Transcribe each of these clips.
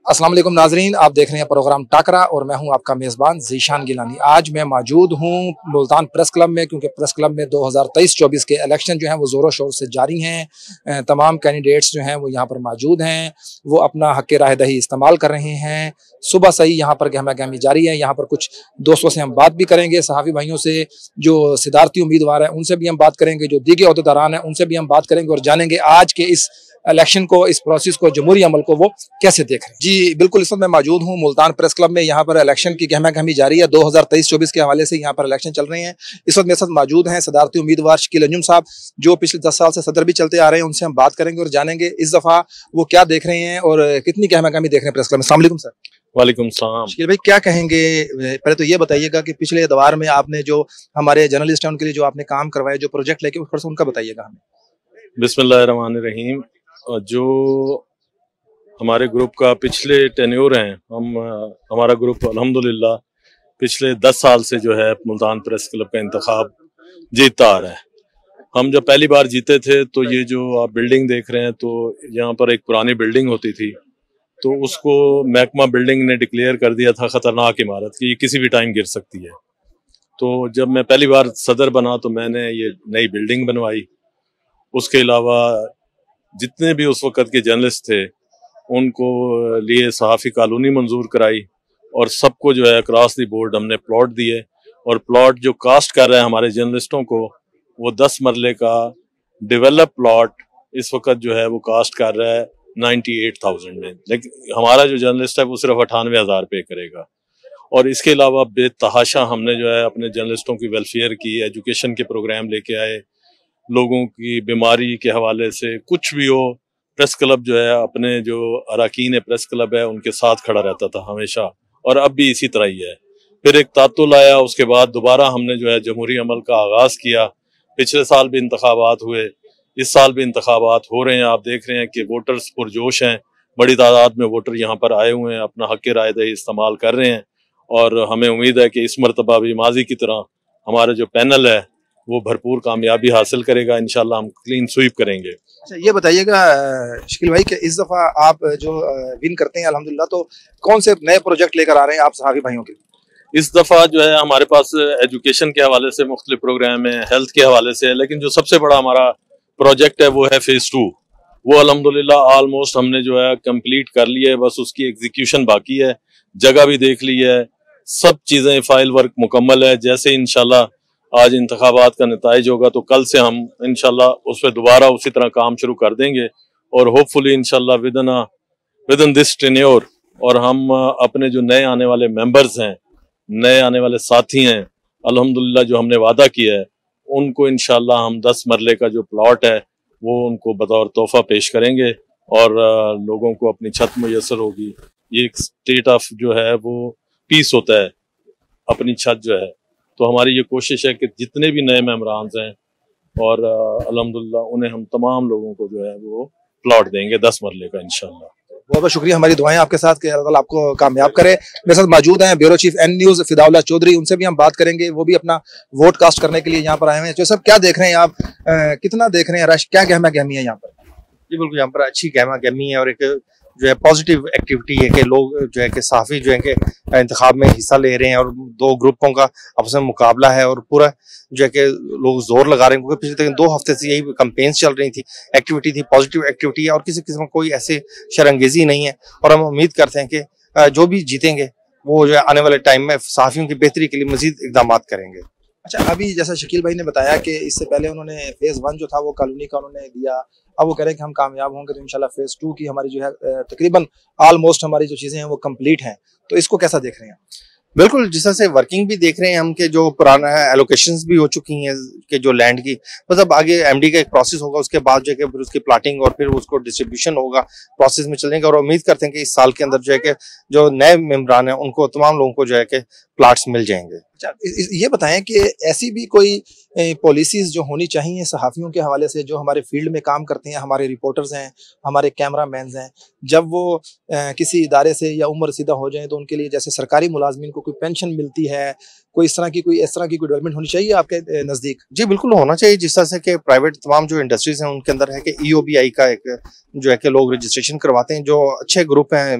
अस्सलाम वालेकुम नाजरीन, आप देख रहे हैं प्रोग्राम टाकरा और मैं हूं आपका मेज़बान ज़ीशान गिलानी। आज मैं मौजूद हूं मुल्तान प्रेस क्लब में, क्योंकि प्रेस क्लब में 2023-24 के इलेक्शन जो हैं वो ज़ोरों शोर से जारी हैं। तमाम कैंडिडेट्स जो हैं वो यहां पर मौजूद हैं, वो अपना हक़ राय दही इस्तेमाल कर रहे हैं। सुबह से ही यहाँ पर गहमा गहमी जारी है। यहाँ पर कुछ दोस्तों से हम बात भी करेंगे, सहाफ़ी भाइयों से, जो सदारती उम्मीदवार हैं उनसे भी हम बात करेंगे, जो दीगर ओहदेदारान हैं उनसे भी हम बात करेंगे और जानेंगे आज के इस इलेक्शन को, इस प्रोसेस को, जमहूरी अमल को वो कैसे देख रहे हैं। जी बिल्कुल, इस वक्त मैं मौजूद हूँ मुल्तान प्रेस क्लब में। यहाँ पर इलेक्शन की गहमा गहमी जारी है। 2023-24 के हवाले से यहाँ पर इलेक्शन चल रहे हैं। इस वक्त मेरे साथ मौजूद हैं सदारती उम्मीदवार शकील अंजुम साहब, जो पिछले 10 साल से सदर भी चलते आ रहे हैं। उनसे हम बात करेंगे और जानेंगे इस दफा वो क्या देख रहे हैं और कितनी गहमा गहमी देख रहे हैं प्रेस क्लब में। अस्सलाम वालेकुम सर। वालेकुम सलाम। शकील भाई, क्या कहेंगे? पहले तो ये बताइएगा कि पिछले दौर में आपने जो हमारे जर्नलिस्ट हैं उनके लिए जो आपने काम करवाए, जो प्रोजेक्ट लेके, उस पर से उनका बताइएगा हमें। बिस्मिल्लाहिर्रहमानिर्रहीम। जो हमारे ग्रुप का पिछले टेन्योर हैं, हमारा ग्रुप अल्हम्दुलिल्लाह पिछले 10 साल से जो है मुल्तान प्रेस क्लब का इंतखाब जीतता आ रहा है। हम जब पहली बार जीते थे तो ये जो आप बिल्डिंग देख रहे हैं, तो यहाँ पर एक पुरानी बिल्डिंग होती थी, तो उसको महकमा बिल्डिंग ने डिक्लेयर कर दिया था खतरनाक इमारत कि ये किसी भी टाइम गिर सकती है। तो जब मैं पहली बार सदर बना तो मैंने ये नई बिल्डिंग बनवाई। उसके अलावा जितने भी उस वक़्त के जर्नलिस्ट थे उनको लिए सहाफ़ी कॉलोनी मंजूर कराई और सबको जो है अक्रॉस द बोर्ड हमने प्लॉट दिए। और प्लॉट जो कास्ट कर रहे हैं हमारे जर्नलिस्टों को, वो 10 मरले का डेवलप प्लॉट इस वक्त जो है वो कास्ट कर रहा है 98,000 में, लेकिन हमारा जो जर्नलिस्ट है वो सिर्फ 98,000 पे करेगा। और इसके अलावा बेतहाशा हमने जो है अपने जर्नलिस्टों की वेलफेयर की, एजुकेशन के प्रोग्राम लेके आए, लोगों की बीमारी के हवाले से कुछ भी हो, प्रेस क्लब जो है अपने जो अरकान प्रेस क्लब है उनके साथ खड़ा रहता था हमेशा, और अब भी इसी तरह ही है। फिर एक तातुल आया, उसके बाद दोबारा हमने जो है जमहूरी अमल का आगाज किया। पिछले साल भी इंतखाबात हुए, इस साल भी इंतखाबात हो रहे हैं। आप देख रहे हैं कि वोटर्स पुरजोश हैं, बड़ी तादाद में वोटर यहाँ पर आए हुए हैं, अपना हक़ राय दही इस्तेमाल कर रहे हैं। और हमें उम्मीद है कि इस मरतबा भी माजी की तरह हमारा जो पैनल है वो भरपूर कामयाबी हासिल करेगा। इंशाल्लाह हम क्लीन स्वीप करेंगे। अच्छा, ये बताइएगा शकील भाई कि इस दफा आप जो विन करते हैं अल्हम्दुलिल्लाह, तो कौन से नए प्रोजेक्ट लेकर आ रहे हैं आप सहाफ़ी भाइयों के लिए? इस दफा जो है हमारे पास एजुकेशन के हवाले से मुख्तलिफ प्रोग्राम है, हेल्थ के हवाले से है, लेकिन जो सबसे बड़ा हमारा प्रोजेक्ट है वो है फेज 2। वो अल्हम्दुलिल्लाह ऑलमोस्ट हमने जो है कंप्लीट कर लिया है, बस उसकी एग्जीक्यूशन बाकी है। जगह भी देख ली है, सब चीजें, फाइल वर्क मुकम्मल है। जैसे इंशाल्लाह आज इंतखाबात का नताइज होगा तो कल से हम इंशाल्लाह उस पर दोबारा उसी तरह काम शुरू कर देंगे और होपफुली इंशाल्लाह विद इन दिस टेन्योर, और हम अपने जो नए आने वाले मेंबर्स हैं, नए आने वाले साथी हैं, अल्हम्दुलिल्लाह जो हमने वादा किया है उनको इंशाल्लाह हम 10 मरले का जो प्लॉट है वो उनको बतौर तोहफा पेश करेंगे और लोगों को अपनी छत मुयसर होगी। ये एक स्टेट ऑफ जो है वो पीस होता है, अपनी छत जो है। तो हमारी ये कोशिश है कि जितने भी नए मेंबरान हैं और अल्हम्दुलिल्लाह उन्हें हम तमाम लोगों को जो है वो प्लॉट देंगे 10 मरले का इंशाल्लाह। बहुत बहुत शुक्रिया, हमारी दुआएं आपके साथ कि अल्लाह ताला आपको कामयाब करे। मेरे साथ मौजूद हैं bureau chief N news Fidaullah Chaudhary, उनसे भी हम बात करेंगे। वो भी अपना वोट कास्ट करने के लिए यहाँ पर आए हुए हैं। जो सब क्या देख रहे हैं आप, कितना देख रहे हैं रश, क्या गहमा गहमी है यहाँ पर? जी बिल्कुल, यहाँ पर अच्छी गहमा गहमी है और एक जो है पॉजिटिव एक्टिविटी है कि लोग जो है कि सहाफ़ी जो है कि इंतखाब में हिस्सा ले रहे हैं और दो ग्रुपों का आपस में मुकाबला है और पूरा जो है कि लोग जोर लगा रहे हैं, क्योंकि पिछले 2 हफ्ते से यही कैंपेन्स चल रही थी, एक्टिविटी थी, पॉजिटिव एक्टिविटी है और किसी किस्म का कोई ऐसे शरंगेजी नहीं है। और हम उम्मीद करते हैं कि जो भी जीतेंगे वो जो है आने वाले टाइम में सहाफ़ियों की बेहतरी के लिए मजीद इकदाम करेंगे। अच्छा, अभी जैसा शकील भाई ने बताया कि इससे पहले उन्होंने फेज 1 जो था वो कॉलोनी का उन्होंने दिया, अब वो कह रहे हैं कि हम कामयाब होंगे तो इंशाल्लाह फेज 2 की हमारी जो है तकरीबन ऑलमोस्ट हमारी जो चीजें हैं वो कंप्लीट हैं। तो इसको कैसा देख रहे हैं? बिल्कुल, जिस तरह से वर्किंग भी देख रहे हैं हम कि जो पुराना एलोकेशंस भी हो चुकी हैं कि जो लैंड की, मतलब आगे एमडी का एक प्रोसेस होगा, उसके बाद जो है कि फिर उसकी प्लाटिंग और फिर उसको डिस्ट्रीब्यूशन होगा, प्रोसेस में चलेंगे। और उम्मीद करते हैं कि इस साल के अंदर जो है कि जो नए मेंबरान हैं उनको, तमाम लोगों को जो है कि प्लाट्स मिल जाएंगे। अच्छा, ये बताएं कि ऐसी भी कोई पॉलिसीज जो होनी चाहिए सहाफ़ियों के हवाले से, जो हमारे फील्ड में काम करते हैं, हमारे रिपोर्टर्स हैं, हमारे कैमरा मैन हैं, जब वो किसी इदारे से या उम्र सीधा हो जाए तो उनके लिए जैसे सरकारी मुलाजमीन को कोई पेंशन मिलती है, कोई इस तरह की कोई डेवलपमेंट होनी चाहिए आपके नजदीक? जी बिल्कुल होना चाहिए, जिस तरह से कि प्राइवेट तमाम जो इंडस्ट्रीज हैं उनके अंदर है कि EOBI का एक जो है कि लोग रजिस्ट्रेशन करवाते हैं। जो अच्छे ग्रुप हैं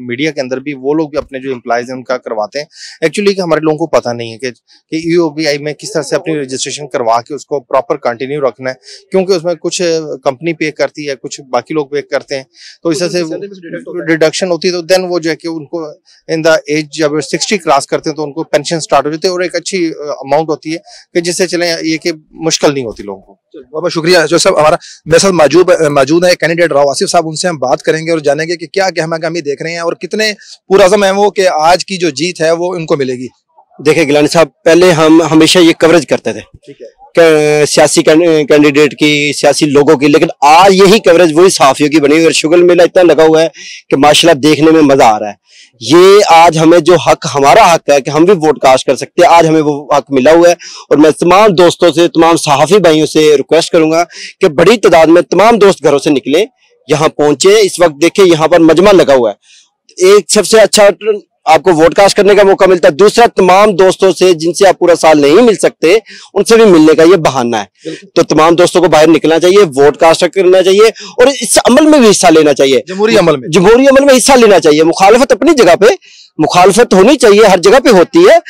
मीडिया के अंदर भी, वो लोग भी अपने जो एम्प्लॉयज हैं उनका करवाते हैं। एक्चुअली कि हमारे लोगों को पता नहीं है कि EOBI में किस तरह से अपनी रजिस्ट्रेशन करवा के उसको प्रॉपर कंटिन्यू रखना है, क्योंकि उसमें कुछ कंपनी पे करती है, कुछ बाकी लोग पे करते हैं, तो इस तरह से डिडक्शन होती है। तो देन वो जो है कि उनको इन द एज जब 60 क्रॉस करते हैं तो उनको पेंशन स्टार्ट हो जाती है और एक अच्छी अमाउंट होती है कि जिससे चले ये कि मुश्किल नहीं होती लोगों को। बहुत बहुत शुक्रिया। जो सब हमारा मेरे साथ मौजूद है कैंडिडेट राव आसिफ साहब, उनसे हम बात करेंगे और जानेंगे कि क्या गहमा-गहमी देख रहे हैं और कितने पुरअज़्म हैं वो कि आज की जो जीत है वो इनको मिलेगी। देखिए गिलानी साहब, पहले हम हमेशा ये कवरेज करते थे, ठीक है, सियासी कैंडिडेट की, सियासी लोगों की, लेकिन आज यही कवरेज वही सहाफियों की बनी हुई है। शुगर मेला इतना लगा हुआ है कि माशाल्लाह देखने में मजा आ रहा है। ये आज हमें जो हक, हमारा हक है कि हम भी वोट कास्ट कर सकते हैं, आज हमें वो हक मिला हुआ है। और मैं तमाम दोस्तों से, तमाम सहाफी भाइयों से रिक्वेस्ट करूंगा कि बड़ी तादाद में तमाम दोस्त घरों से निकले, यहाँ पहुंचे। इस वक्त देखिए यहाँ पर मजमा लगा हुआ है। एक सबसे अच्छा आपको वोट कास्ट करने का मौका मिलता है। दूसरा, तमाम दोस्तों से जिनसे आप पूरा साल नहीं मिल सकते, उनसे भी मिलने का ये बहाना है। तो तमाम दोस्तों को बाहर निकलना चाहिए, वोट कास्ट करना चाहिए और इस अमल में भी हिस्सा लेना चाहिए। जमहूरी अमल में हिस्सा लेना चाहिए। मुखालफत अपनी जगह पे, मुखालफत होनी चाहिए, हर जगह पे होती है,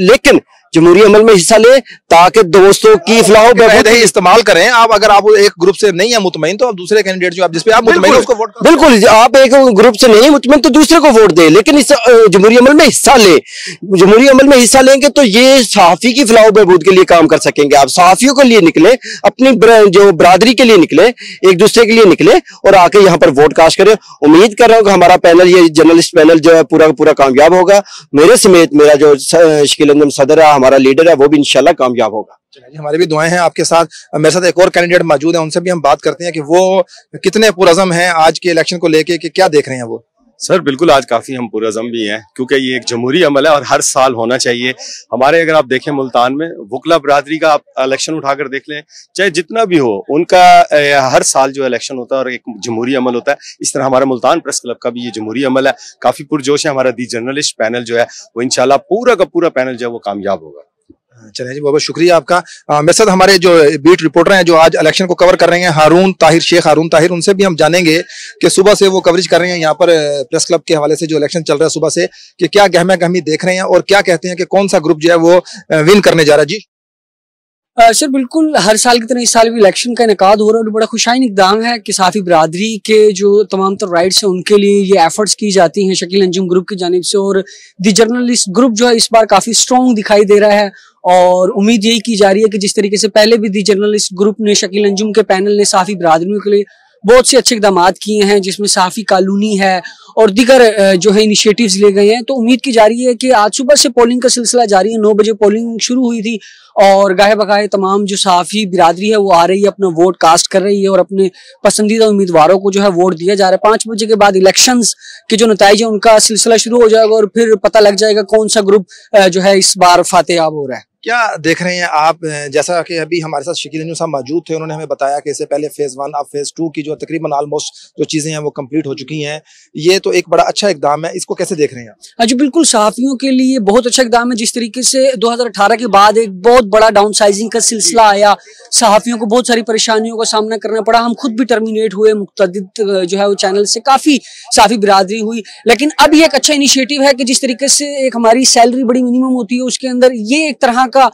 लेकिन जमहूरी अमल में हिस्सा ले ताकि दोस्तों की फलाह इस्तेमाल करें। आप अगर आप एक ग्रुप से नहीं है मुतमईन तो आप दूसरे कैंडिडेट जो आप जिस पे आप मुतमईन उसको वोट करें। बिल्कुल, आप एक ग्रुप से नहीं मुतमईन तो दूसरे को वोट दे, लेकिन इस जमहूरी अमल में हिस्सा ले। जमहूरी अमल में हिस्सा लेंगे तो ये सहाफी की फलाह बहबूद के लिए काम कर सकेंगे। आप सहाफियों के लिए निकले, अपनी जो बरादरी के लिए निकले, एक दूसरे के लिए निकले और आके यहाँ पर वोट कास्ट करें। उम्मीद कर रहा हूँ कि हमारा पैनल, ये जर्नलिस्ट पैनल जो है पूरा पूरा कामयाब होगा। मेरे समेत मेरा जो शकील अंजुम सदर है, हमारा लीडर है, वो भी इंशाल्लाह कामयाब होगा। हमारी भी दुआएं हैं आपके साथ। मेरे साथ एक और कैंडिडेट मौजूद है, उनसे भी हम बात करते हैं कि वो कितने पुरअज़्म हैं आज के इलेक्शन को लेके, कि क्या देख रहे हैं वो। सर बिल्कुल, आज काफी हम पुरअज़्म भी हैं, क्योंकि ये एक जमहूरी अमल है और हर साल होना चाहिए। हमारे अगर आप देखें मुल्तान में वकला बरादरी का आप इलेक्शन उठाकर देख लें, चाहे जितना भी हो, उनका हर साल जो इलेक्शन होता है और एक जमहूरी अमल होता है। इस तरह हमारा मुल्तान प्रेस क्लब का भी ये जमहूरी अमल है, काफी पुरजोश है। हमारा दी जर्नलिस्ट पैनल जो है वो इंशाल्लाह पूरा का पूरा पैनल जो है वो कामयाब होगा। चलिए जी, बहुत बहुत शुक्रिया आपका। मेरे साथ हमारे जो बीट रिपोर्टर हैं जो आज इलेक्शन को कवर कर रहे हैं, हारून ताहिर, शेख हारून ताहिर, उनसे भी हम जानेंगे कि सुबह से वो कवरेज कर रहे हैं यहाँ पर प्रेस क्लब के हवाले से जो इलेक्शन चल रहा है सुबह से, कि क्या गहमा गहमी देख रहे हैं और क्या कहते हैं कि कौन सा ग्रुप जो है वो विन करने जा रहा है। जी सर बिल्कुल, हर साल की तरह इस साल भी इलेक्शन का इनेकाद हो रहा है और बड़ा खुशाइन इक़दाम है कि साफ़ी बरादरी के जो तमाम तर राइट्स हैं उनके लिए ये एफर्ट्स की जाती हैं शकील अंजुम ग्रुप की जानिब से। और दी जर्नलिस्ट ग्रुप जो है इस बार काफ़ी स्ट्रॉन्ग दिखाई दे रहा है और उम्मीद यही की जा रही है कि जिस तरीके से पहले भी दी जर्नलिस्ट ग्रुप ने, शकील अंजुम के पैनल ने साफ़ी बरादरियों के लिए बहुत से अच्छे इकदाम किए हैं, जिसमें साफ़ी कानूनी है और दीगर जो है इनिशिएटिव्स ले गए हैं। तो उम्मीद की जा रही है कि आज सुबह से पोलिंग का सिलसिला जारी है। 9 बजे पोलिंग शुरू हुई थी और गाहे बगाहे तमाम जो साफ़ी बिरादरी है वो आ रही है, अपना वोट कास्ट कर रही है और अपने पसंदीदा उम्मीदवारों को जो है वोट दिया जा रहा है। 5 बजे के बाद इलेक्शंस के जो नतीजे उनका सिलसिला शुरू हो जाएगा और फिर पता लग जाएगा कौन सा ग्रुप जो है इस बार फातेयाब हो रहा है। क्या देख रहे हैं आप? जैसा कि अभी हमारे साथ शकील अंजुम साहब मौजूद थे, उन्होंने हमें बताया कि इससे पहले फेज़ 1 अब फेज़ 2 की जो तकरीबन ऑलमोस्ट जो चीज़ें हैं वो कंप्लीट हो चुकी हैं। ये तो एक बड़ा अच्छा इकदाम है, इसको कैसे देख रहे हैं आप? हाँ जी बिल्कुल, सहाफ़ियों के लिए बहुत अच्छा इकदाम है। जिस तरीके से 2018 के बाद एक बहुत बड़ा डाउन साइजिंग का सिलसिला आया, सहाफ़ियों को बहुत सारी परेशानियों का सामना करना पड़ा, हम खुद भी टर्मिनेट हुए, मुख्तलिफ जो है वो चैनल से काफ़ी साफ़ी बिरादरी हुई। लेकिन अब ये एक अच्छा इनिशिएटिव है कि जिस तरीके से एक हमारी सैलरी बड़ी मिनिमम होती है, उसके अंदर ये एक तरह का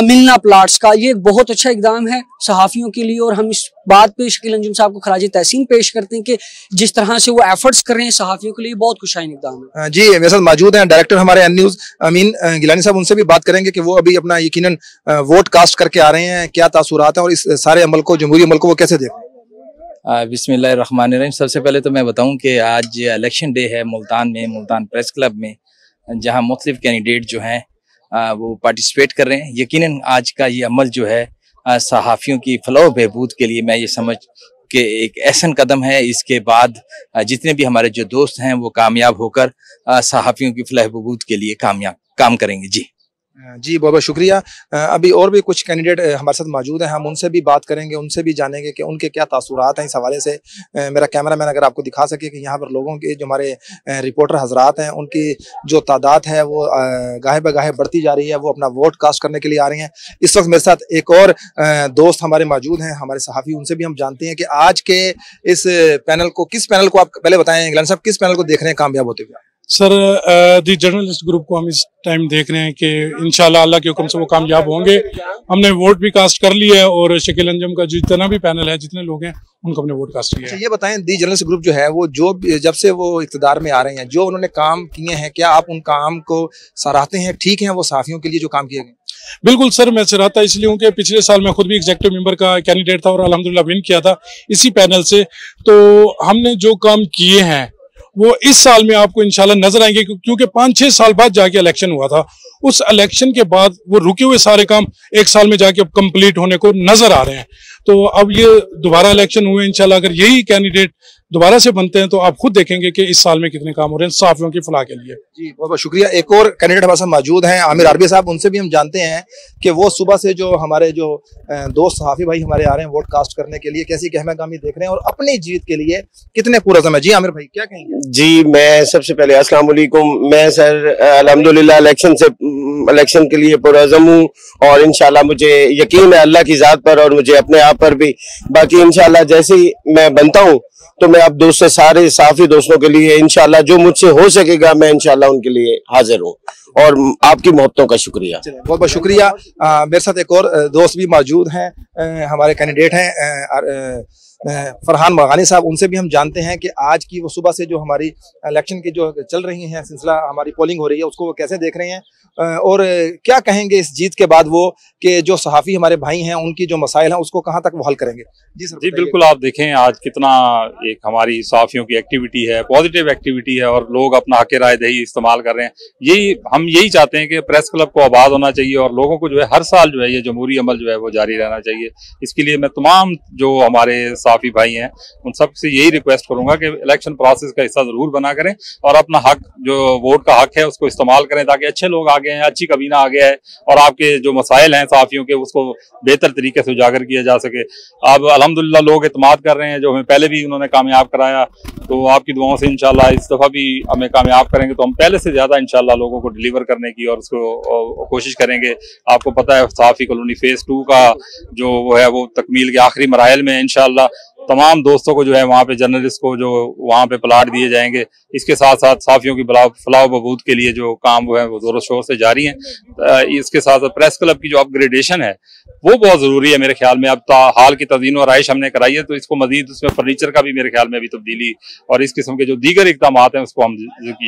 मिलना प्लाट्स का ये एक बहुत अच्छा इकदाम है सहाफियों के लिए। और हम इस बात पे शकील अंजुम साहब को खराज तहसीन पेश करते हैं कि जिस तरह से वो एफर्ट्स कर रहे हैं सहाफियों के लिए, बहुत खुशाइन इकदाम है। जी मेरे साथ मौजूद हैं डायरेक्टर हमारे एन न्यूज़ अमीन गिलानी साहब, उनसे भी बात करेंगे कि वो अभी अपना यकीनन वोट कास्ट करके आ रहे हैं, क्या तासुरात हैं और इस सारे अमल को, जमहूरी अमल को वो कैसे देख रहे हैं। बिस्मिल्लाहिर्रहमानिर्रहीम। सबसे पहले तो मैं बताऊं कि आज इलेक्शन डे है मुल्तान में, मुल्तान प्रेस क्लब में, जहां मुख्तलिफ कैंडिडेट जो हैं वो पार्टिसिपेट कर रहे हैं। यकीनन आज का ये अमल जो है सहाफ़ियों की फलाह बहबूद के लिए मैं ये समझ के एक अहसन कदम है। इसके बाद जितने भी हमारे जो दोस्त हैं वो कामयाब होकर सहाफ़ियों की फलाह बहबूद के लिए काम करेंगे। जी जी बहुत बहुत शुक्रिया। अभी और भी कुछ कैंडिडेट हमारे साथ मौजूद हैं, हम उनसे भी बात करेंगे, उनसे भी जानेंगे कि उनके क्या तासुरात हैं इस हवाले से। मेरा कैमरामैन अगर आपको दिखा सके कि यहाँ पर लोगों के जो हमारे रिपोर्टर हजरात हैं उनकी जो तादाद है वो गाहे बगाहे बढ़ती जा रही है, वो अपना वोट कास्ट करने के लिए आ रही हैं। इस वक्त मेरे साथ एक और दोस्त हमारे मौजूद हैं, हमारे सहाफ़ी, उनसे भी हम जानते हैं कि आज के इस पैनल को, किस पैनल को आप पहले बताएं इंग्लैंड साहब, किस पैनल को देख रहे हैं कामयाब होते हुए? सर दी जर्नलिस्ट ग्रुप को हम इस टाइम देख रहे हैं कि इंशाल्लाह अल्लाह के हुक्म से वो कामयाब होंगे। हमने वोट भी कास्ट कर लिया है और शकील अंजुम का जितना भी पैनल है, जितने लोग हैं, उनको हमने वोट कास्ट किया है। ये बताएं, दी जर्नलिस्ट ग्रुप जो है वो जो जब से वो इक़्तिदार में आ रहे हैं, जो उन्होंने काम किए हैं, क्या आप उन काम को सराहते हैं? ठीक है वो सहाफ़ियों के लिए जो काम किए गए? बिल्कुल सर, मैं सराहता इसलिए हूँ कि पिछले साल मैं खुद भी एग्जीक्यूटिव मेंबर का कैंडिडेट था और अल्हम्दुलिल्लाह विन किया था इसी पैनल से। तो हमने जो काम किए हैं वो इस साल में आपको इंशाल्लाह नजर आएंगे, क्योंकि 5-6 साल बाद जाके इलेक्शन हुआ था। उस इलेक्शन के बाद वो रुके हुए सारे काम एक साल में जाके अब कंप्लीट होने को नजर आ रहे हैं। तो अब ये दोबारा इलेक्शन हुए, इंशाल्लाह अगर यही कैंडिडेट दोबारा से बनते हैं तो आप खुद देखेंगे कि इस साल में कितने काम हो रहे हैं सहाफ़ियों की फलाह के लिए। जी बहुत बहुत शुक्रिया। एक और कैंडिडेट हमारे साथ मौजूद हैं, आमिर आरबी साहब, उनसे भी हम जानते हैं कि वो सुबह से जो हमारे जो दोस्त सहाफ़ी भाई हमारे आ रहे हैं वोट कास्ट करने के लिए, कैसी गहमागामी देख रहे हैं और अपनी जीत के लिए कितने पुरज़म है। जी आमिर भाई क्या कहेंगे? जी मैं सबसे पहले अस्सलाम वालेकुम। मैं सर अल्हम्दुलिल्लाह इलेक्शन के लिए पुरज़म हूँ और इंशाल्लाह मुझे यकीन है अल्लाह की ज़ात पर और मुझे अपने आप पर भी। बाकी इंशाल्लाह जैसे ही मैं बनता हूँ तो मैं आप दोस्त से सारे साफी दोस्तों के लिए इंशाल्लाह जो मुझसे हो सकेगा मैं इंशाल्लाह उनके लिए हाजिर हूँ और आपकी मोहब्बतों का शुक्रिया। बहुत बहुत शुक्रिया। मेरे साथ एक और दोस्त भी मौजूद हैं, हमारे कैंडिडेट हैं फरहान मगानी साहब, उनसे भी हम जानते हैं कि आज की वो सुबह से जो हमारी इलेक्शन की जो चल रही हैं सिलसिला, हमारी पोलिंग हो रही है, उसको वो कैसे देख रहे हैं और क्या कहेंगे इस जीत के बाद वो कि जो सहाफ़ी हमारे भाई हैं उनकी जो मसाइल हैं उसको कहाँ तक वो हल करेंगे। जी सर। जी बिल्कुल, आप देखें आज कितना एक हमारी सहाफ़ियों की एक्टिविटी है, पॉजिटिव एक्टिविटी है और लोग अपना हक राय दही इस्तेमाल कर रहे हैं। हम यही चाहते हैं कि प्रेस क्लब को आबाद होना चाहिए और लोगों को जो है हर साल जो है ये जमहूरी अमल जो है वो जारी रहना चाहिए। इसके लिए मैं तमाम जो हमारे सहाफ़ी भाई हैं उन सब से यही रिक्वेस्ट करूंगा कि इलेक्शन प्रोसेस का हिस्सा जरूर बना करें और अपना हक, जो वोट का हक है, उसको इस्तेमाल करें ताकि अच्छे लोग आगे हैं, अच्छी कबीना आगे है और आपके जो मसाइल हैं सहाफ़ियों के उसको बेहतर तरीके से उजागर किया जा सके। अब अल्हम्दुलिल्लाह लोग इत्मीनाद कर रहे हैं, जो हमें पहले भी उन्होंने कामयाब कराया, तो आपकी दुआओं से इंशाल्लाह इस दफ़ा भी हमें कामयाब करेंगे तो हम पहले से ज़्यादा इंशाल्लाह लोगों को डिलीवर करने की और उसको कोशिश करेंगे। आपको पता है सहाफ़ी कॉलोनी फेज़ 2 का जो वो है वो तकमील के आखिरी मराहल में इंशाल्लाह तमाम दोस्तों को जो है वहाँ पे जर्नलिस्ट को जो वहाँ पे प्लाट दिए जाएंगे। इसके साथ साथ सहाफ़ियों की फलाह बहबूद के लिए जो काम वो है वो जोरों शोर से जारी हैं। इसके साथ साथ प्रेस क्लब की जो अपग्रेडेशन है वो बहुत ज़रूरी है मेरे ख्याल में। अब हाल की तज़ीन और आइश हमने कराई है तो इसको मजीद उसमें फर्नीचर का भी मेरे ख्याल में अभी तब्दीली और इस किस्म के जो दीगर इक़दाम हैं उसको हम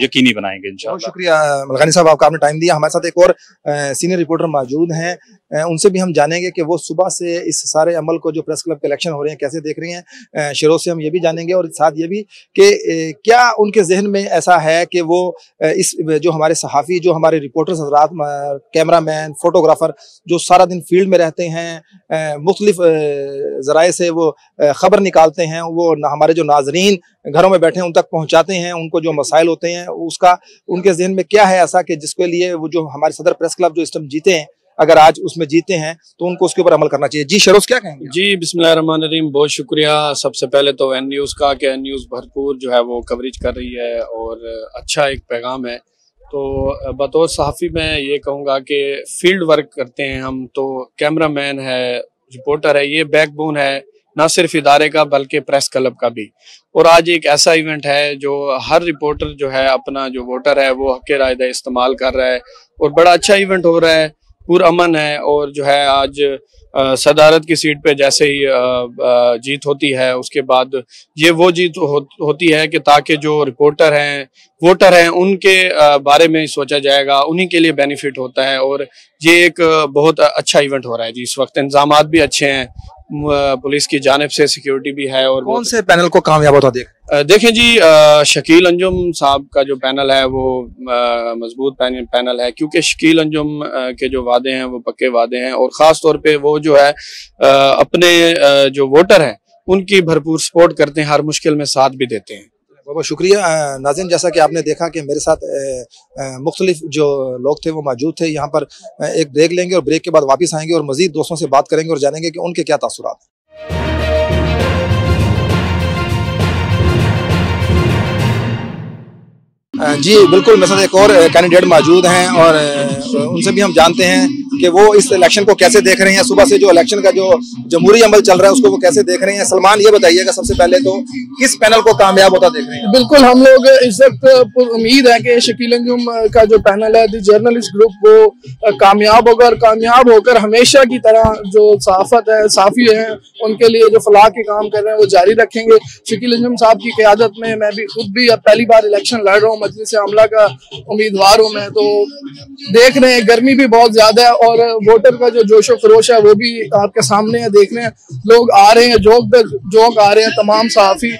यकीनी बनाएंगे इंशाल्लाह। बहुत शुक्रिया मलगानी साहब, आपका आपने टाइम दिया। हमारे साथ एक और सीनियर रिपोर्टर मौजूद हैं, उनसे भी हम जानेंगे कि वो सुबह से इस सारे अमल को जो प्रेस क्लब के इलेक्शन हो रहे हैं कैसे देख रही हैं। शिरोज से हम ये भी जानेंगे और साथ ये भी कि क्या उनके जहन में ऐसा है कि वो इस जो हमारे सहाफ़ी, जो हमारे रिपोर्टर्स हज़रात, कैमरामैन, फोटोग्राफर जो सारा दिन फील्ड में रहते हैं, मुख्तलिफ ज़राए से वो ख़बर निकालते हैं, वो हमारे जो नाजरीन घरों में बैठे हैं उन तक पहुँचाते हैं, उनको जो मसाइल होते हैं उसका उनके जहन में क्या है ऐसा कि जिसके लिए वो जो हमारे सदर प्रेस क्लब जो इस टाइम जीते हैं, अगर आज उसमें जीते हैं तो उनको उसके ऊपर अमल करना चाहिए। जी शरोज क्या कहेंगे? जी बिस्मिल्लाहिर्रहमानिर्रहीम, बहुत शुक्रिया सबसे पहले तो एन न्यूज़ का कि एन न्यूज़ भरपूर जो है वो कवरेज कर रही है और अच्छा एक पैगाम है। तो बतौर सहाफ़ी मैं ये कहूँगा कि फील्ड वर्क करते हैं हम, तो कैमरामैन है, रिपोर्टर है, ये बैकबोन है ना सिर्फ इदारे का बल्कि प्रेस क्लब का भी। और आज एक ऐसा इवेंट है जो हर रिपोर्टर जो है अपना जो वोटर है वो हक़ राय इस्तेमाल कर रहा है और बड़ा अच्छा इवेंट हो रहा है, पुरअमन है। और जो है आज सदारत की सीट पे जैसे ही जीत होती है उसके बाद ये वो जीत होती है कि ताकि जो रिपोर्टर हैं, वोटर हैं, उनके बारे में सोचा जाएगा, उन्हीं के लिए बेनिफिट होता है और ये एक बहुत अच्छा इवेंट हो रहा है जी। इस वक्त इंतजामात भी अच्छे हैं, पुलिस की जानिब से सिक्योरिटी भी है। और कौन से पैनल को कामयाब होता देखें जी, शकील अंजुम साहब का जो पैनल है वो मजबूत पैनल है, क्योंकि शकील अंजुम के जो वादे हैं वो पक्के वादे हैं और ख़ास तौर पे वो जो है अपने जो वोटर हैं उनकी भरपूर सपोर्ट करते हैं, हर मुश्किल में साथ भी देते हैं। बहुत शुक्रिया नाज़रीन। जैसा कि आपने देखा कि मेरे साथ मुख्तलिफ जो लोग थे वो मौजूद थे। यहाँ पर एक ब्रेक लेंगे और ब्रेक के बाद वापस आएंगे और मज़ीद दोस्तों से बात करेंगे और जानेंगे कि उनके क्या तासुरात हैं। जी बिल्कुल, मेरे साथ एक और कैंडिडेट मौजूद हैं और उनसे भी हम जानते हैं कि वो इस इलेक्शन को कैसे देख रहे हैं। सुबह से जो इलेक्शन का जो जमहूरी अमल चल रहा है उसको वो कैसे देख रहे हैं। सलमान, ये बताइएगा सबसे पहले तो किस पैनल को कामयाब होता देख रहे हैं? बिल्कुल, हम लोग इस वक्त उम्मीद है कि शकील अंजुम का जो पैनल है द जर्नलिस्ट ग्रुप वो कामयाब होगा और कामयाब होकर हमेशा की तरह जो सहाफत है, साफी हैं, उनके लिए जो फलाह के काम कर रहे हैं वो जारी रखेंगे। शकील अंजुम साहब की क़यादत में मैं भी खुद भी अब पहली बार इलेक्शन लड़ रहा हूँ, मजलिस आमला का उम्मीदवार हूँ मैं। तो देख रहे हैं गर्मी भी बहुत ज्यादा है और वोटर का जो जोशो खरोश है वो भी आपके सामने है। देख रहे हैं लोग आ रहे हैं, जोक आ रहे हैं। तमाम सहाफी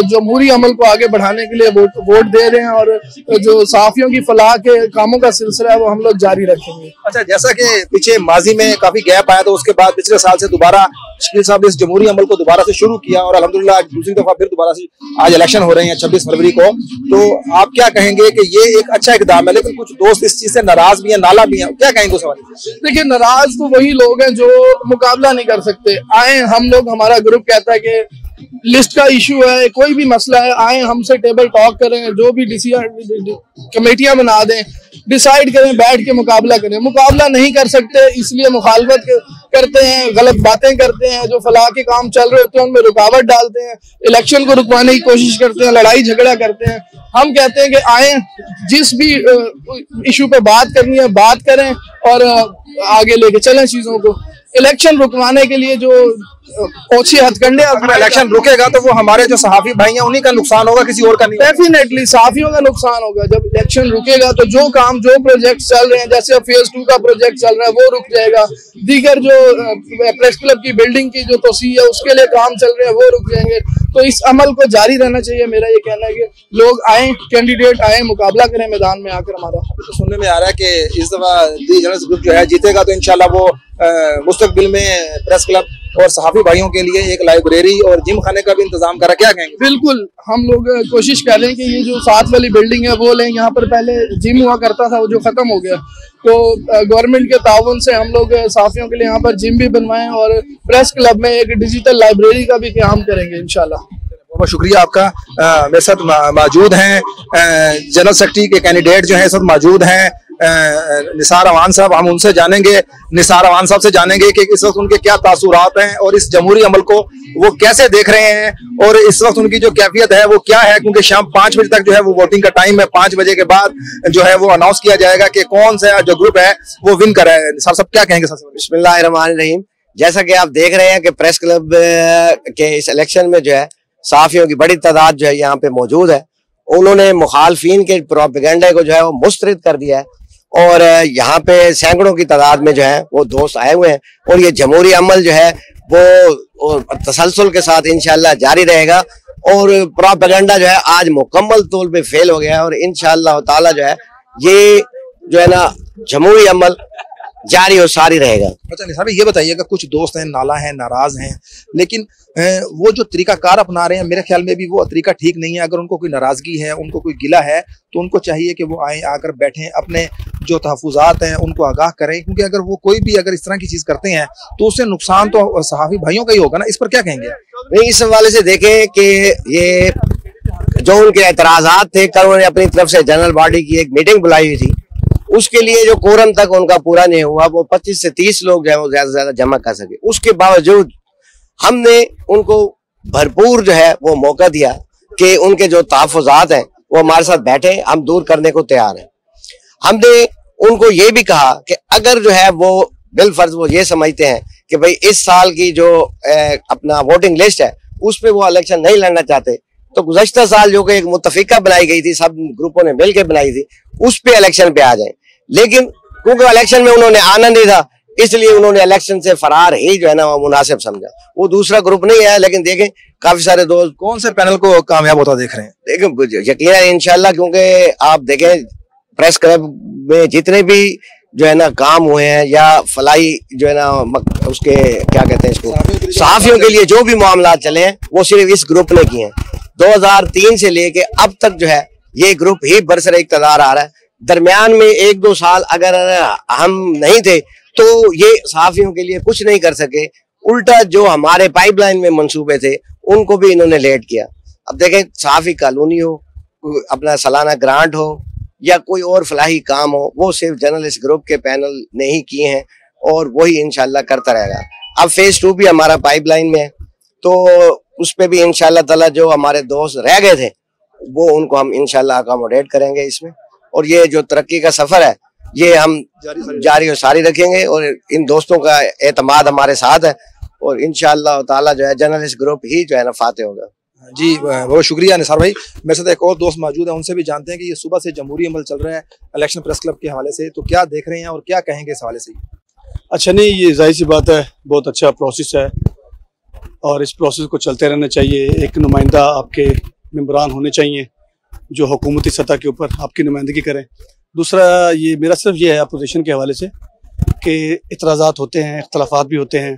जमहूरी अमल को आगे बढ़ाने के लिए वोट दे रहे हैं और जो सहाफियों की फलाह के कामों का सिलसिला है वो हम लोग जारी रखेंगे। अच्छा, जैसा कि पीछे माजी में काफी गैप आया तो उसके बाद पिछले साल से दोबारा शकील साहब ने इस जमहूरी अमल को दोबारा से शुरू किया और अल्हम्दुलिल्लाह दूसरी दफा फिर दोबारा से आज इलेक्शन हो रहे हैं 26 फरवरी को। तो आप क्या कहेंगे कि ये एक अच्छा इकदाम है, लेकिन कुछ दोस्त इस चीज से नाराज भी हैं, नाला भी हैं, क्या कहेंगे उस हवाले? देखिए, नाराज तो वही लोग हैं जो मुकाबला नहीं कर सकते। आए हम लोग, हमारा ग्रुप कहता है कि लिस्ट का इशू है, कोई भी मसला है, आए हमसे टेबल टॉक करें, जो भी कमेटियां बना दें, डिसाइड करें, बैठ के मुकाबला करें। मुकाबला नहीं कर सकते इसलिए मुखालफत करते हैं, गलत बातें करते हैं, जो फलाह के काम चल रहे होते हैं उनमें रुकावट डालते हैं, इलेक्शन को रुकवाने की कोशिश करते हैं, लड़ाई झगड़ा करते हैं। हम कहते हैं कि आए, जिस भी इशू पे बात करनी है बात करें और आगे लेके चलें चीजों को। इलेक्शन रुकवाने के लिए जो ओछे हथकंडे, अगर इलेक्शन रुकेगा तो वो हमारे जो सहाफी भाई हैं उन्हीं का नुकसान होगा, किसी और का नहीं। डेफिनेटली सहाफियों का नुकसान होगा। जब इलेक्शन रुकेगा तो जो काम, जो प्रोजेक्ट चल रहे हैं, जैसे फेज 2 का प्रोजेक्ट चल रहा है वो रुक जाएगा। दीगर जो प्रेस क्लब की बिल्डिंग की जो तोसी है उसके लिए काम चल रहे हैं वो रुक जाएंगे। तो इस अमल को जारी रहना चाहिए। मेरा ये कहना है कि लोग आए, कैंडिडेट आए, मुकाबला करें मैदान में आकर। हमारा तो सुनने में आ रहा है कि इस दफा दी जर्नलिस्ट ग्रुप जो है जीतेगा तो इंशाल्लाह वो मुस्तकबिल में प्रेस क्लब और सहाफी भाइयों के लिए एक लाइब्रेरी और जिम खाने का भी इंतजाम करा। क्या कहेंगे? बिल्कुल, हम लोग कोशिश कर रहे हैं कि ये जो साथ वाली बिल्डिंग है वो लें। यहाँ पर पहले जिम हुआ करता था वो जो खत्म हो गया, तो गवर्नमेंट के ताउन से हम लोग सहाफियों के लिए यहाँ पर जिम भी बनवाएं और प्रेस क्लब में एक डिजिटल लाइब्रेरी का भी काम करेंगे इंशाल्लाह। बहुत शुक्रिया आपका। मेरे साथ मौजूद हैं जनरल सेक्रेटरी के कैंडिडेट जो है सब मौजूद हैं, निसार अवान साहब। हम उनसे जानेंगे, निसार अवान साहब से जानेंगे कि इस वक्त उनके क्या तासुरात हैं और इस जमहूरी अमल को वो कैसे देख रहे हैं और इस वक्त उनकी जो कैफियत है वो क्या है, क्योंकि शाम 5 बजे तक जो है वो वोटिंग का टाइम है। 5 बजे के बाद जो है वो अनाउंस किया जाएगा कि कौन सा जो ग्रुप है वो विन कर रहा है। निसार साहब क्या कहेंगे? बिस्मिल्लाहिर्रहमानिर्रहीम। जैसा कि आप देख रहे हैं कि प्रेस क्लब के इस इलेक्शन में जो है सहाफियों की बड़ी तादाद जो है यहाँ पे मौजूद है। उन्होंने मुखालफिन के प्रोपेगेंडा को जो है वो मुस्तरद कर दिया है और यहाँ पे सैकड़ों की तादाद में जो है वो दोस्त आए हुए हैं और ये जमहूरी अमल जो है वो तसलसल के साथ इंशाल्लाह जारी रहेगा और प्रोपेगेंडा जो है आज मुकम्मल तौर पे फेल हो गया है और इंशाल्लाह ताला जो है ये जो है ना जमहूरी अमल जारी और सारी रहेगा। अच्छा निसार, ये बताइएगा, कुछ दोस्त हैं नाला हैं, नाराज हैं, लेकिन वो जो तरीकाकार अपना रहे हैं मेरे ख्याल में भी वो तरीका ठीक नहीं है। अगर उनको कोई नाराजगी है, उनको कोई गिला है, तो उनको चाहिए कि वो आए, आकर बैठें, अपने जो तहफुजात हैं उनको आगाह करें, क्योंकि अगर वो कोई भी अगर इस तरह की चीज करते हैं तो उससे नुकसान तो सहाफी भाइयों का ही होगा ना। इस पर क्या कहेंगे? नहीं, इस हवाले से देखें कि ये जो उनके एतराजात थे, कल उन्होंने अपनी तरफ से जनरल बॉडी की एक मीटिंग बुलाई हुई थी, उसके लिए जो कोरम तक उनका पूरा नहीं हुआ, वो 25 से 30 लोग जो है वो ज्यादा से ज्यादा जमा कर सके। उसके बावजूद हमने उनको भरपूर जो है वो मौका दिया कि उनके जो तहफुजात हैं वो हमारे साथ बैठे, हम दूर करने को तैयार हैं। हमने उनको ये भी कहा कि अगर जो है वो बिलफर्ज वो ये समझते हैं कि भाई इस साल की जो अपना वोटिंग लिस्ट है उस पर वो इलेक्शन नहीं लड़ना चाहते, तो गुज़श्ता साल जो कि एक मुत्तफिका बनाई गई थी, सब ग्रुपों ने मिलकर बनाई थी, उस पे इलेक्शन पे आ जाए। लेकिन क्योंकि इलेक्शन में उन्होंने आना नहीं था, इसलिए उन्होंने इलेक्शन से फरार ही जो है ना वो मुनासिब समझा। वो दूसरा ग्रुप नहीं है, लेकिन देखें काफी सारे दोस्त कौन से पैनल को कामयाब होता देख रहे हैं? देखें यकीनन इंशाल्लाह, क्योंकि आप देखें प्रेस क्लब में जितने भी जो है ना काम हुए हैं या फलाई जो है ना उसके क्या कहते हैं इसको, सहाफियों के लिए जो भी मामला चले हैं वो सिर्फ इस ग्रुप ने किए हैं। 2003 से लेके अब तक जो है ये ग्रुप ही बरसरे इक़्तिदार आ रहा है। दरमियान में 1-2 साल अगर हम नहीं थे तो ये सहाफ़ियों के लिए कुछ नहीं कर सके, उल्टा जो हमारे पाइपलाइन में मंसूबे थे उनको भी इन्होंने लेट किया। अब देखें, सहाफ़ी कॉलोनी हो, अपना सालाना ग्रांट हो या कोई और फलाही काम हो, वो सिर्फ जर्नलिस्ट ग्रुप के पैनल ने ही किए हैं और वही इंशाल्लाह करता रहेगा। अब फेज 2 भी हमारा पाइपलाइन में है, तो उस पर भी इंशाल्लाह ताला जो हमारे दोस्त रह गए थे वो उनको हम इंशाल्लाह अकोमोडेट करेंगे इसमें। और ये जो तरक्की का सफर है ये हम जारी और सारी रखेंगे और इन दोस्तों का एतमाद हमारे साथ है और इंशाल्लाह ताला जो है जर्नलिस्ट ग्रुप ही जो है ना फाते होगा। जी बहुत शुक्रिया निसार भाई। मेरे साथ एक और दोस्त मौजूद है, उनसे भी जानते हैं कि ये सुबह से जमहूरी अमल चल रहा है इलेक्शन प्रेस क्लब के हवाले से, तो क्या देख रहे हैं और क्या कहेंगे इस हवाले से? अच्छा, नहीं, ये जाहिर सी बात है, बहुत अच्छा प्रोसेस है और इस प्रोसेस को चलते रहना चाहिए। एक नुमाइंदा आपके मेंबरान होने चाहिए जो हुकूमती सतह के ऊपर आपकी नुमाइंदगी करें। दूसरा, ये मेरा सिर्फ ये है अपोजिशन के हवाले से कि इतराज़ात होते हैं, इख्तलाफात भी होते हैं,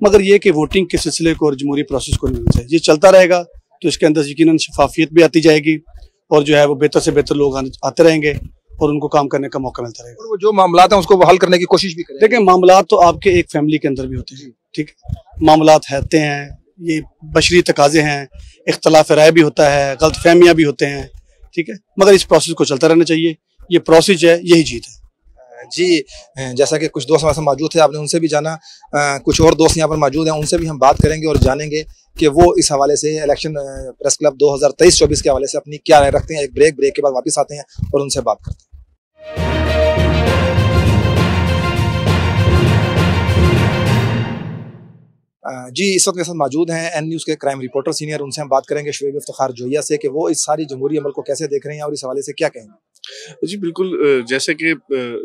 मगर ये कि वोटिंग के सिलसिले को और जमहूरी प्रोसेस को नहीं होना चाहिए। ये चलता रहेगा तो इसके अंदर यकीनन शफाफियत भी आती जाएगी और जो है वो बेहतर से बेहतर लोग आते रहेंगे और उनको काम करने का मौका मिलता रहेगा। और वो जो मामलात हैं उसको वो हल करने की कोशिश भी करें। देखिए, मामलात तो आपके एक फैमिली के अंदर भी होते हैं, ठीक है, मामलात होते हैं, ये बशरी तकाजे हैं, इख्तलाफ राय भी होता है, गलत फहमियाँ भी होते हैं, ठीक है, मगर इस प्रोसेस को चलता रहना चाहिए। ये प्रोसेस है, यही जीत है। जी, जैसा कि कुछ दोस्त हमारे साथ मौजूद थे, आपने उनसे भी जाना, कुछ और दोस्त यहाँ पर मौजूद हैं, उनसे भी हम बात करेंगे और जानेंगे कि वो इस हवाले से इलेक्शन प्रेस क्लब 2023-24 के हवाले से अपनी क्या राय रखते हैं। एक ब्रेक के बाद वापस आते हैं और उनसे बात करते हैं। जी, इस वक्त मेरे साथ मौजूद हैं एन न्यूज़ के क्राइम रिपोर्टर सीनियर, उनसे हम बात करेंगे शुएब इफ्तिखार जोइया से कि वो इस सारी जमहूरी अमल को कैसे देख रहे हैं और इस हवाले से क्या कहेंगे। जी बिल्कुल, जैसे कि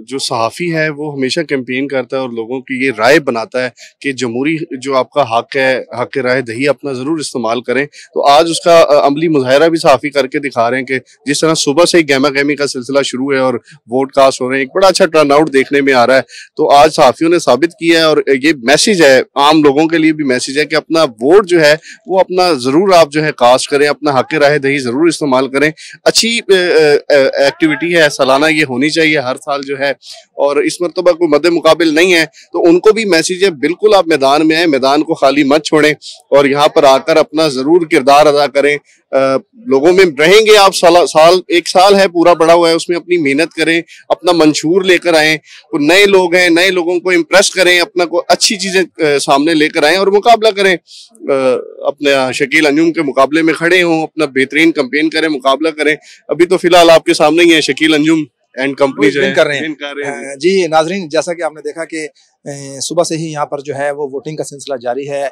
जो सहाफ़ी है वो हमेशा कैंपेन करता है और लोगों की ये राय बनाता है कि जमहूरी जो आपका हक है, हक राय दही अपना ज़रूर इस्तेमाल करें। तो आज उसका अमली मुजाहरा भी सहाफ़ी करके दिखा रहे हैं कि जिस तरह सुबह से ही गहमा गहमी का सिलसिला शुरू है और वोट कास्ट हो रहे हैं, एक बड़ा अच्छा टर्नआउट देखने में आ रहा है। तो आज सहाफ़ियों ने साबित किया है और ये मैसेज है, आम लोगों के लिए भी मैसेज है कि अपना वोट जो है वो अपना ज़रूर आप जो है कास्ट करें, अपना हक राय दही ज़रूर इस्तेमाल करें। अच्छी एक्टिविटी है, सालाना ये होनी चाहिए हर साल जो है, और इस मरतबा कोई मद्दे मुकाबिल नहीं है तो उनको भी मैसेज है, बिल्कुल आप मैदान में आए, मैदान को खाली मत छोड़ें और यहाँ पर आकर अपना जरूर किरदार अदा करें। लोगों में रहेंगे आप, एक साल है पूरा पड़ा हुआ है, उसमें अपनी मेहनत करें, अपना मंशूर लेकर आए, नए लोग हैं, नए लोगों को इम्प्रेस करें, अपना को अच्छी चीजें सामने लेकर आए और मुकाबला करें। अपने शकील अंजुम के मुकाबले में खड़े हों, अपना बेहतरीन कैंपेन करें, मुकाबला करें। अभी तो फिलहाल आपके सामने ही है शकील अंजुम एंड कंपनी जो कर रहे हैं। जी नाजरीन, जैसा कि आपने देखा कि सुबह से ही यहाँ पर जो है वो वोटिंग का सिलसिला जारी है,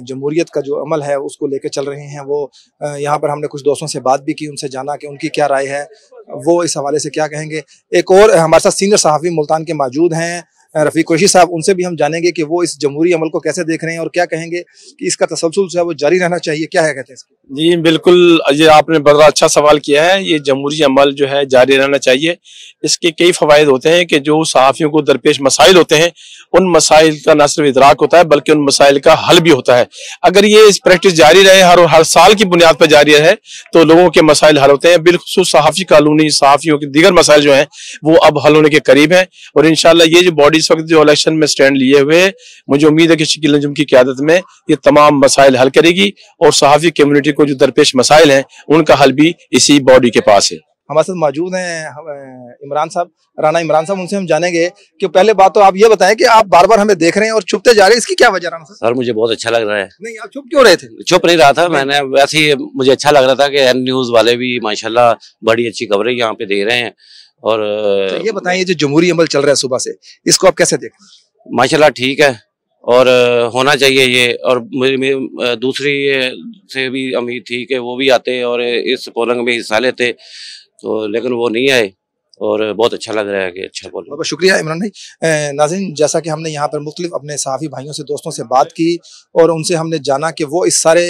जमहूरियत का जो अमल है उसको लेकर चल रहे हैं। वो यहाँ पर हमने कुछ दोस्तों से बात भी की, उनसे जाना कि उनकी क्या राय है, वो इस हवाले से क्या कहेंगे। एक और हमारे साथ सीनियर सहाफ़ी मुल्तान के मौजूद हैं, रफ़ीक कुरैशी साहब, उनसे भी हम जानेंगे कि वो इस जमहूरी अमल को कैसे देख रहे हैं और क्या कहेंगे कि इसका तसलसल जो है वो जारी रहना चाहिए। क्या है कहते हैं इसके? जी बिल्कुल, ये आपने बड़ा अच्छा सवाल किया है। ये जमहूरी अमल जो है जारी रहना चाहिए। इसके कई फ़वाइद होते हैं कि जो सहाफ़ियों को दरपेश मसाइल होते हैं उन मसाइल का न सिर्फ इदराक होता है बल्कि उन मसाइल का हल भी होता है। अगर ये इस प्रैक्टिस जारी रहे, हर साल की बुनियाद पर जारी रहे, तो लोगों के मसाइल हल होते हैं। बिलखुसूस सहाफ़ी कॉलोनी, सहाफ़ियों के दीगर मसाइल जो हैं वो अब हल होने के करीब हैं और इंशाल्लाह ये जो बॉडी इस वक्त जो इलेक्शन में स्टैंड लिए हुए, मुझे उम्मीद है कि शकील अंजुम की क़यादत में ये तमाम मसाइल हल करेगी और सहाफ़ी कम्युनिटी को जो दरपेश मसाइल हैं उनका हल भी इसी बॉडी के पास है। हमारे साथ मौजूद हैं इमरान साहब, राना इमरान साहब, उनसे हम जानेंगे कि पहले बात तो आप ये बताएं कि आप बार बार हमें देख रहे हैं और छुपते जा रहे हैं, इसकी क्या वजह? राना सर मुझे बहुत अच्छा लग रहा है। नहीं, आप छुप क्यों रहे थे? छुप नहीं रहा था, मैंने वैसे ही मुझे अच्छा लग रहा था कि एन न्यूज़ वाले भी माशाल्लाह बड़ी अच्छी खबरें यहाँ पे दे रहे हैं। और तो ये बताइए, जो जमहूरी अमल चल रहा है सुबह से, इसको आप कैसे देखें? माशाल्लाह ठीक है और होना चाहिए ये। और दूसरी से भी उम्मीद थी कि वो भी आते और इस पोलिंग में हिस्सा लेते, तो लेकिन वो नहीं आए और बहुत अच्छा लग रहा है कि अच्छा बोलो। बहुत शुक्रिया इमरान भाई। नाज़रीन, जैसा कि हमने यहाँ पर मुख्तलिफ अपने सहाफ़ी भाइयों से, दोस्तों से बात की और उनसे हमने जाना कि वो इस सारे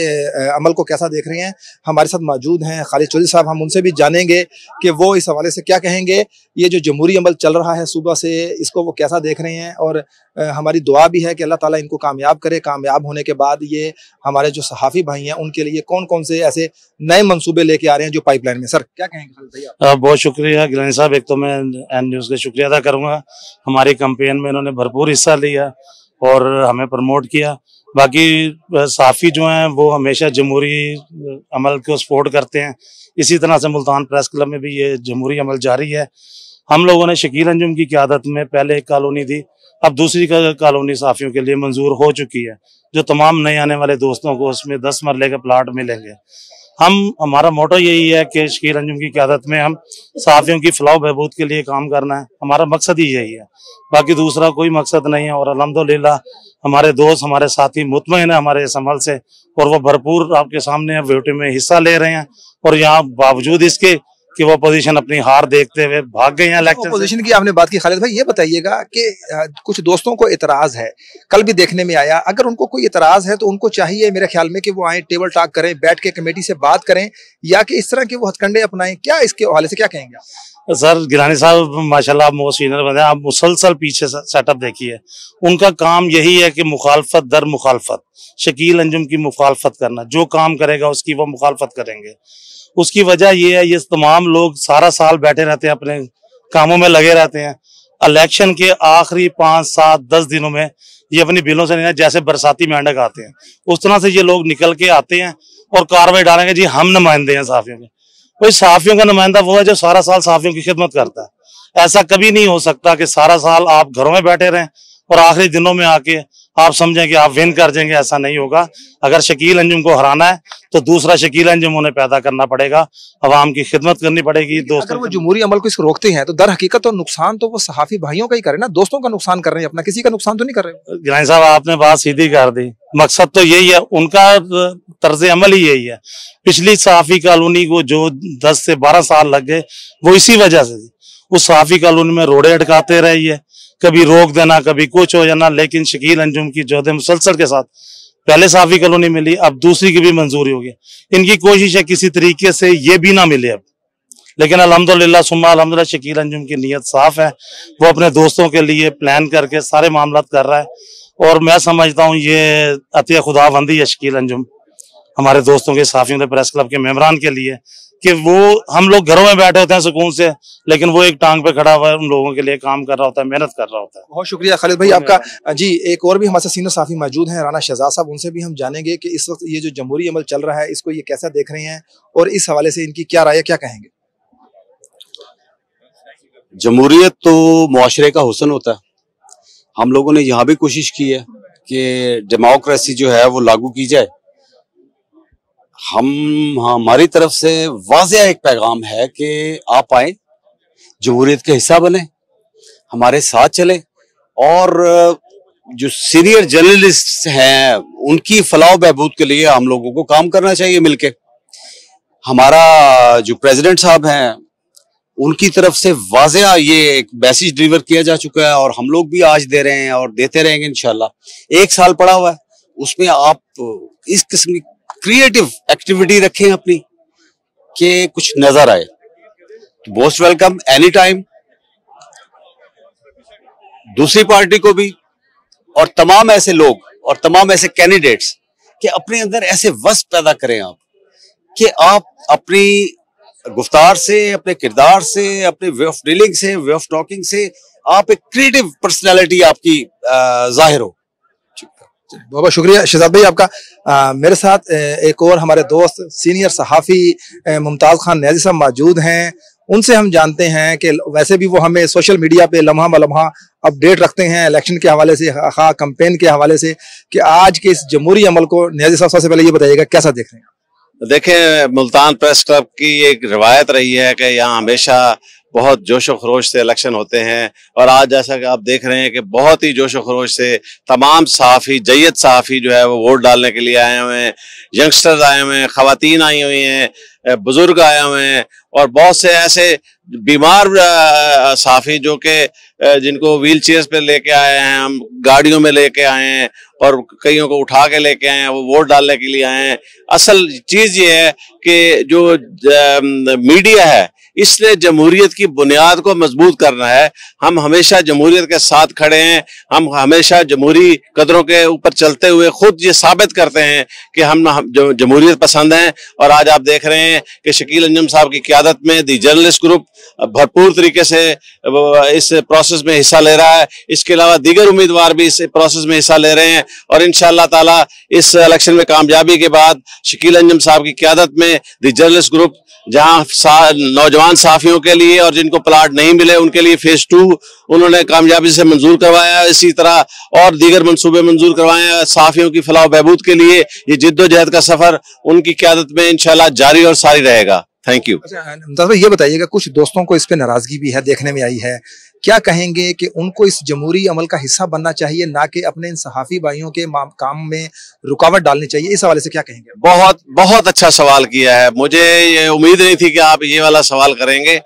अमल को कैसा देख रहे हैं। हमारे साथ मौजूद हैं खालिद चौधरी साहब, हम उनसे भी जानेंगे कि वो इस हवाले से क्या कहेंगे। ये जो जमहूरी अमल चल रहा है सुबह से, इसको वो कैसा देख रहे हैं और हमारी दुआ भी है कि अल्लाह ताला इनको कामयाब करे। कामयाब होने के बाद ये हमारे जो सहाफ़ी भाई हैं उनके लिए कौन कौन से ऐसे नए मंसूबे लेके आ रहे हैं जो पाइपलाइन में। सर क्या कहेंगे खालिद भैया? बहुत शुक्रिया गिलानी साहब, एक तो मैं एन न्यूज़ का शुक्रिया अदा करूँगा, हमारी कैंपेन में इन्होंने भरपूर हिस्सा लिया और हमें प्रमोट किया। बाकी सहाफ़ी जो हैं वो हमेशा जमहूरी अमल को सपोर्ट करते हैं, इसी तरह से मुल्तान प्रेस क्लब में भी ये जमहूरी अमल जारी है। हम लोगों ने शकील अंजुम की क़यादत में पहले एक कॉलोनी थी, अब दूसरी कॉलोनी सहाफ़ियों के लिए मंजूर हो चुकी है, जो तमाम नए आने वाले दोस्तों को उसमें 10 मरले के प्लाट मिलेंगे। हमारा मोटो यही है कि शकील अंजुम की क़यादत में हम सहाफ़ियों की फलाह बहबूद के लिए काम करना है, हमारा मकसद ही यही है, बाकी दूसरा कोई मकसद नहीं है। और अल्हम्दुलिल्लाह हमारे दोस्त हमारे साथी मुतमईन है हमारे इस अमल से, और वो भरपूर आपके सामने वोटिंग में हिस्सा ले रहे हैं। और यहाँ बावजूद इसके कि वो पोजीशन अपनी हार देखते हुए भाग गए हैं इलेक्शन। पोजीशन की आपने बात की खालिद भाई, ये बताइएगा कि कुछ दोस्तों को इतराज है, कल भी देखने में आया, अगर उनको कोई इतराज है तो उनको चाहिए मेरे ख्याल में कि वो आए, टेबल टॉक करें, बैठ के कमेटी से बात करें, या कि इस तरह के वो हथकंडे अपनाएं। क्या इसके हवाले से क्या कहेंगे आप? सर गिलानी साहब माशाल्लाह आप मोस्ट सीनियर बंदे हैं, आप मुसलसल पीछे सेटअप देखिए, उनका काम यही है कि मुखालफत दर मुखालफत, शकील अंजुम की मुखालफत करना, जो काम करेगा उसकी वो मुखालफत करेंगे। उसकी वजह ये है, ये तमाम लोग सारा साल बैठे रहते हैं, अपने कामों में लगे रहते हैं, इलेक्शन के आखिरी 5, 7, 10 दिनों में ये अपनी बिलों से नहीं, जैसे बरसाती मेंढक आते हैं उस तरह से ये लोग निकल के आते हैं और कार्रवाई डालेंगे जी हम नुमाइंदे हैं सहाफ़ियों के। कोई सहाफ़ियों का नुमाइंदा वो है जो सारा साल सहाफ़ियों की खिदमत करता है। ऐसा कभी नहीं हो सकता कि सारा साल आप घरों में बैठे रहें और आखिरी दिनों में आके आप समझें कि आप विन कर जाएंगे, ऐसा नहीं होगा। अगर शकील अंजुम को हराना है तो दूसरा शकील अंजुम उन्हें पैदा करना पड़ेगा, अवाम की खिदमत करनी पड़ेगी। अगर वो जमहूरी अमल को इसको रोकते हैं तो दर हकीकत तो नुकसान तो वो सहाफ़ी भाइयों का ही करे ना, दोस्तों का नुकसान कर रहे हैं, अपना किसी का नुकसान तो नहीं कर रहे। गिलानी साहब आपने बात सीधी कर दी, मकसद तो यही है, उनका तर्ज अमल ही यही है। पिछली सहाफ़ी कॉलोनी को जो 10 से 12 साल लग गए वो इसी वजह से, उस सहाफ़ी कॉलोनी में रोड़े अटकाते रहिए, कभी रोक देना कभी कुछ हो जाना, लेकिन शकील अंजुम की जोदे मुसलसल के साथ पहले सहाफ़ी कॉलोनी मिली, अब दूसरी की भी मंजूरी होगी। इनकी कोशिश है किसी तरीके से ये भी ना मिले अब, लेकिन अल्हम्दुलिल्लाह सुम्मा अल्हम्दुलिल्लाह शकील अंजुम की नीयत साफ है, वो अपने दोस्तों के लिए प्लान करके सारे मामला कर रहा है। और मैं समझता हूँ ये अतिया खुदाबंदी है शकील अंजुम हमारे दोस्तों के, सहाफ़ियों प्रेस क्लब के मेंबरान के लिए, कि वो हम लोग घरों में बैठे होते हैं सुकून से, लेकिन वो एक टांग पे खड़ा हुआ है, उन लोगों के लिए काम कर रहा होता है, मेहनत कर रहा होता है। बहुत शुक्रिया खालिद भाई आपका। जी एक और भी हमारे सीनियर सहाफ़ी मौजूद हैं, राना शहजाद साहब, उनसे भी हम जानेंगे कि इस वक्त ये जो जमहूरी अमल चल रहा है इसको ये कैसा देख रहे हैं और इस हवाले से इनकी क्या राय है, क्या कहेंगे? जमहूरियत तो मुआशरे का हुस्न होता है। हम लोगों ने यहाँ भी कोशिश की है कि डेमोक्रेसी जो है वो लागू की जाए। हमारी तरफ से वाज़ेह एक पैगाम है कि आप आए, जमहूरियत के हिस्सा बने, हमारे साथ चले, और जो सीनियर जर्नलिस्ट हैं उनकी फलाह बहबूद के लिए हम लोगों को काम करना चाहिए मिलके। हमारा जो प्रेसिडेंट साहब हैं उनकी तरफ से वाज़ेह ये एक मैसेज डिलीवर किया जा चुका है, और हम लोग भी आज दे रहे हैं और देते रहेंगे इंशाल्लाह। 1 साल पड़ा हुआ है, उसमें आप इस किस्म की क्रिएटिव एक्टिविटी रखें अपनी कि कुछ नजर आए। मोस्ट वेलकम एनी टाइम, दूसरी पार्टी को भी, और तमाम ऐसे लोग और तमाम ऐसे कैंडिडेट्स कि अपने अंदर ऐसे वस्त पैदा करें आप कि आप अपनी गुफ्तार से, अपने किरदार से, अपने वे ऑफ डीलिंग से, वे ऑफ टॉकिंग से आप एक क्रिएटिव पर्सनैलिटी आपकी जाहिर हो। बहुत बहुत शुक्रिया शहजाद भाई आपका। मेरे साथ एक और हमारे दोस्त सीनियर सहाफ़ी मुमताज़ खान न्याज़ी साहब मौजूद हैं, उनसे हम जानते हैं कि वैसे भी वो हमें सोशल मीडिया पे लम्हा बलम्हा अपडेट रखते हैं इलेक्शन के हवाले से, हाँ कैंपेन के हवाले से, कि आज के इस जमहूरी अमल को न्याज़ी साहब सबसे पहले ये बताइएगा कैसा देख रहे हैं? देखें, मुल्तान प्रेस क्लब की एक रिवायत रही है कि यहाँ हमेशा बहुत जोशो खरोश से इलेक्शन होते हैं, और आज जैसा कि आप देख रहे हैं कि बहुत ही जोशो खरोश से तमाम सहाफ़ी, जय्यद सहाफ़ी जो है वो वोट डालने के लिए आए हुए हैं, यंगस्टर्स आए हुए हैं, ख़वातीन आई हुई हैं, बुजुर्ग आए हुए हैं, और बहुत से ऐसे बीमार सहाफ़ी जो कि जिनको व्हील चेयर्स पे लेके आए हैं, हम गाड़ियों में लेके आए हैं, और कईयों को उठा के लेके आए हैं, वो वोट डालने के लिए आए हैं। असल चीज ये है कि जो मीडिया है इसने जमहूरियत की बुनियाद को मजबूत करना है। हम हमेशा जमहूरियत के साथ खड़े हैं, हम हमेशा जमहूरी कदरों के ऊपर चलते हुए खुद ये साबित करते हैं कि हम जमहूरियत पसंद हैं। और आज आप देख रहे हैं कि शकील अंजुम साहब की क़यादत में दी जर्नलिस्ट ग्रुप भरपूर तरीके से इस प्रोसेस में हिस्सा ले रहा है। इसके अलावा दीगर उम्मीदवार भी इस प्रोसेस में हिस्सा ले रहे हैं और इंशाअल्लाह ताला इस इलेक्शन में कामयाबी के बाद शकील अंजुम साहब की क़यादत में दी जर्नलिस्ट ग्रुप जहां नौजवान साफियों के लिए और जिनको प्लाट नहीं मिले उनके लिए फेज 2 उन्होंने कामयाबी से मंजूर करवाया, इसी तरह और दीगर मंसूबे मंजूर करवाए हैं। साफियों की फलाह बहबूद के लिए ये जिद्दोजहद का सफर उनकी क़यादत में इंशाल्लाह जारी और सारी रहेगा। Thank you. मुमताज भाई, ये बताइएगा, कुछ दोस्तों को इस पे नाराजगी भी है, देखने में आई है, क्या कहेंगे कि उनको इस जमहूरी अमल का हिस्सा बनना चाहिए, ना कि अपने इन सहाफी भाइयों के काम में रुकावट डालनी चाहिए? इस हवाले से क्या कहेंगे? बहुत बहुत अच्छा सवाल किया है, मुझे ये उम्मीद नहीं थी कि आप ये वाला सवाल करेंगे।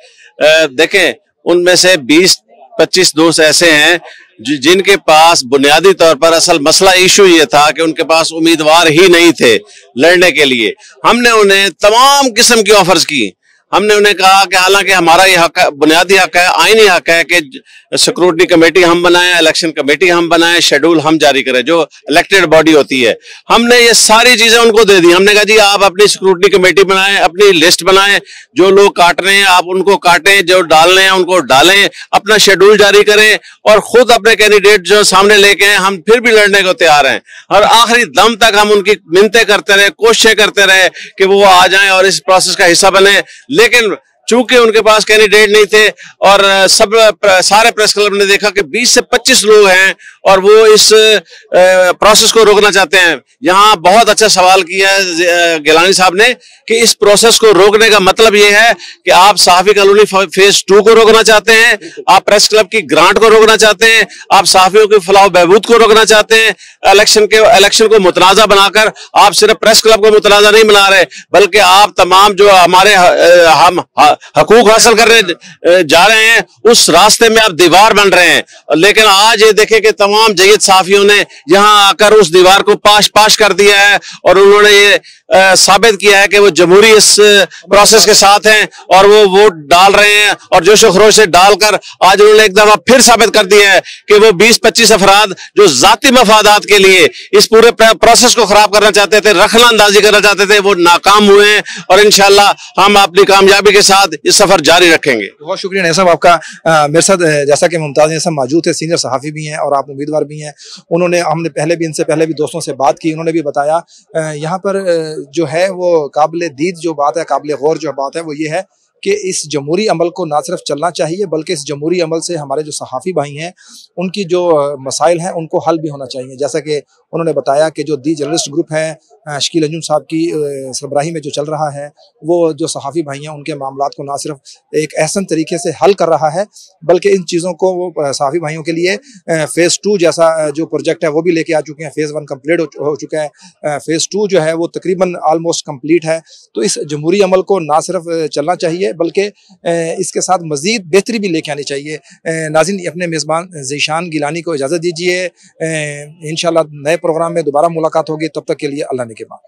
देखें, उनमें से 20-25 दोस्त ऐसे हैं जिनके पास बुनियादी तौर पर असल मसला इशू ये था कि उनके पास उम्मीदवार ही नहीं थे लड़ने के लिए। हमने उन्हें तमाम किस्म की ऑफर्स की। हमने उन्हें कहा कि हालांकि हमारा ये हक है, बुनियादी हक है, आईनी हक है कि सिक्योरिटी कमेटी हम बनाएं, इलेक्शन कमेटी हम बनाएं, शेड्यूल हम जारी करें जो इलेक्टेड बॉडी होती है। हमने ये सारी चीजें उनको दे दी। हमने कहा जी आप अपनी सिक्योरिटी कमेटी बनाएं, अपनी लिस्ट बनाएं, जो लोग काट रहे हैं आप उनको काटें, जो डालने हैं उनको डालें, अपना शेड्यूल जारी करें और खुद अपने कैंडिडेट जो सामने लेके आए। हम फिर भी लड़ने को तैयार हैं और आखिरी दम तक हम उनकी मिन्नतें करते रहे, कोशिशें करते रहे कि वो आ जाएं और इस प्रोसेस का हिस्सा बने। लेकिन चूंकि उनके पास कैंडिडेट नहीं थे और सारे प्रेस क्लब ने देखा कि 20 से 25 लोग हैं और वो इस प्रोसेस को रोकना चाहते हैं। यहाँ बहुत अच्छा सवाल किया है गिलानी साहब ने कि इस प्रोसेस को रोकने का मतलब ये है कि आप सहाफी कॉलोनी फेज 2 को रोकना चाहते हैं, आप प्रेस क्लब की ग्रांट को रोकना चाहते हैं, आप सहाफियों की फलाह बहबूद को रोकना चाहते हैं। इलेक्शन को मुतनाज़ा बनाकर आप सिर्फ प्रेस क्लब को मुतनाज़ा नहीं बना रहे, बल्कि आप तमाम जो हमारे हम हकूक हासिल करने जा रहे हैं उस रास्ते में आप दीवार बन रहे हैं। लेकिन आज ये देखें कि तमाम जयद साफियों ने यहाँ आकर उस दीवार को पाश कर दिया है और उन्होंने ये साबित किया है कि वो जमहूरी इस प्रोसेस के साथ हैं और वो वोट डाल रहे हैं और जोश व खरोश से डालकर आज उन्होंने एक दफा फिर साबित कर दिया है कि वो 20-25 अफराद जो जाती मफादात के लिए इस पूरे प्रोसेस को खराब करना चाहते थे, रखना अंदाजी करना चाहते थे, वो नाकाम हुए हैं और इंशाल्लाह हम अपनी कामयाबी के साथ इस सफर जारी रखेंगे। बहुत शुक्रिया नहीं साहब आपका। मेरे साथ जैसा कि मुमताज नहीं साहब मौजूद है, सीनियर सहाफ़ी भी हैं और आप उम्मीदवार भी हैं। हमने इनसे पहले भी दोस्तों से बात की, उन्होंने भी बताया यहाँ पर जो है वो काबिल दीद जो बात है, काबिल गौर जो बात है वो ये है कि इस जमहूरी अमल को ना सिर्फ चलना चाहिए बल्कि इस जमहूरी अमल से हमारे जो सहाफ़ी भाई हैं उनकी जो मसाइल हैं उनको हल भी होना चाहिए। जैसा कि उन्होंने बताया कि जो दी जर्नलिस्ट ग्रुप है शकील अंजुम साहब की सरबराही में जो चल रहा है वो जो सहाफ़ी भाई हैं उनके मामलात को ना सिर्फ एक एहसन तरीके से हल कर रहा है बल्कि इन चीज़ों को वो सहाफ़ी भाइयों के लिए फेज़ 2 जैसा जो प्रोजेक्ट है वो भी लेके आ चुके हैं। फेज़ 1 कम्प्लीट हो चुका है, फेज़ 2 जो है वो तकरीबन ऑलमोस्ट कम्प्लीट है। तो इस जमहूरी अमल को ना सिर्फ चलना चाहिए बल्कि इसके साथ मज़ीद बेहतरी भी लेके आनी चाहिए। नाज़रीन, अपने मेज़बान ज़ीशान गिलानी को इजाज़त दीजिए। इंशाअल्लाह नए प्रोग्राम में दोबारा मुलाकात होगी, तब तक के लिए अल्लाह ने के बाद।